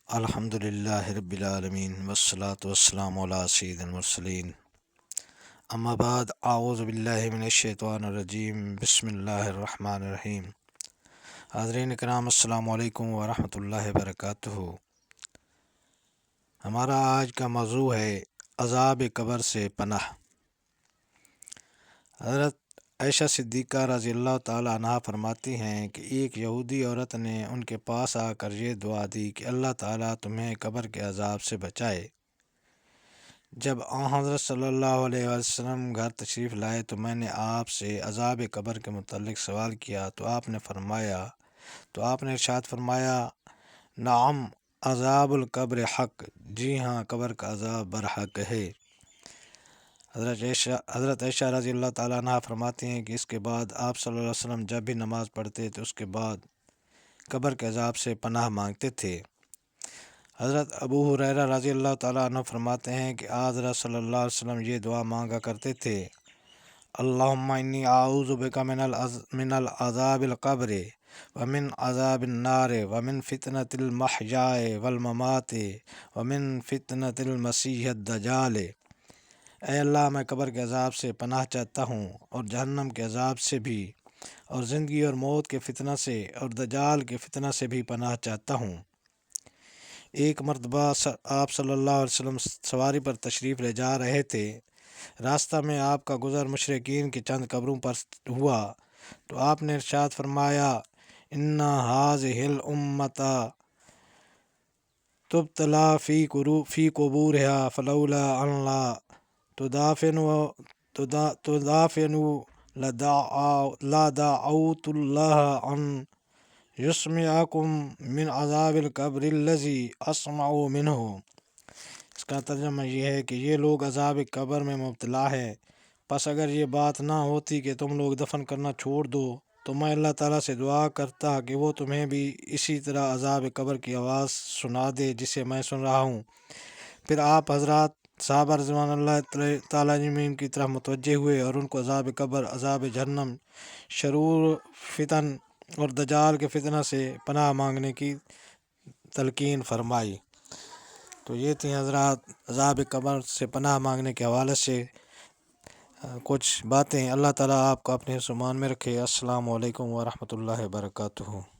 الحمد للہ رب العالمین والصلاة والسلام علی سید المرسلین اما بعد اعوذ باللہ من الشیطان الرجیم بسم اللہ الرحمن الرحیم۔ حاضرین کرام السلام علیکم ورحمۃ اللہ وبرکاتہ۔ ہمارا آج کا موضوع ہے عذاب قبر سے پناہ۔ حضرت عائشہ صدیقہ رضی اللہ تعالی عنہا فرماتی ہیں کہ ایک یہودی عورت نے ان کے پاس آ کر یہ دعا دی کہ اللہ تعالیٰ تمہیں قبر کے عذاب سے بچائے۔ جب حضرت صلی اللہ علیہ وسلم گھر تشریف لائے تو میں نے آپ سے عذاب قبر کے متعلق سوال کیا تو آپ نے ارشاد فرمایا، نعم عذاب القبر حق، جی ہاں قبر کا عذاب برحق ہے۔ حضرت عائشہ رضی اللہ تعالیٰ عنہ فرماتی ہیں کہ اس کے بعد آپ صلی اللہ علیہ وسلم جب بھی نماز پڑھتے تو اس کے بعد قبر کے عذاب سے پناہ مانگتے تھے۔ حضرت ابو ہریرہ رضی اللہ تعالیٰ عنہ فرماتے ہیں کہ حضرت صلی اللہ علیہ وسلم یہ دعا مانگا کرتے تھے، اللہم انی اعوذ بک من العذاب القبر ومن عذاب النار ومن فتنة المحیاء والممات ومن فتنة المسیح الدجال۔ اے اللہ، میں قبر کے عذاب سے پناہ چاہتا ہوں اور جہنم کے عذاب سے بھی، اور زندگی اور موت کے فتنہ سے اور دجال کے فتنہ سے بھی پناہ چاہتا ہوں۔ ایک مرتبہ آپ صلی اللہ علیہ وسلم سواری پر تشریف لے جا رہے تھے۔ راستہ میں آپ کا گزر مشرکین کی چند قبروں پر ہوا تو آپ نے ارشاد فرمایا، ان هذه الامة تبتلى في قبورها فلولا ان لا تدافنوا لدعوت الله ان يسمعكم من عذاب القبر الذي اسمع منه۔ اس کا ترجمہ یہ ہے کہ یہ لوگ عذاب قبر میں مبتلا ہے، پس اگر یہ بات نہ ہوتی کہ تم لوگ دفن کرنا چھوڑ دو تو میں اللہ تعالیٰ سے دعا کرتا کہ وہ تمہیں بھی اسی طرح عذاب قبر کی آواز سنا دے جسے میں سن رہا ہوں۔ پھر آپ حضرات صحابہ رضوان اللہ تعالیٰ اجمعین کی طرف متوجہ ہوئے اور ان کو عذاب قبر، عذاب جہنم، شرور فتن اور دجال کے فتنہ سے پناہ مانگنے کی تلقین فرمائی۔ تو یہ تھی حضرات عذاب قبر سے پناہ مانگنے کے حوالے سے کچھ باتیں۔ اللہ تعالیٰ آپ کو اپنے حفظ و امان میں رکھے۔ السلام علیکم ورحمۃ اللہ وبرکاتہ۔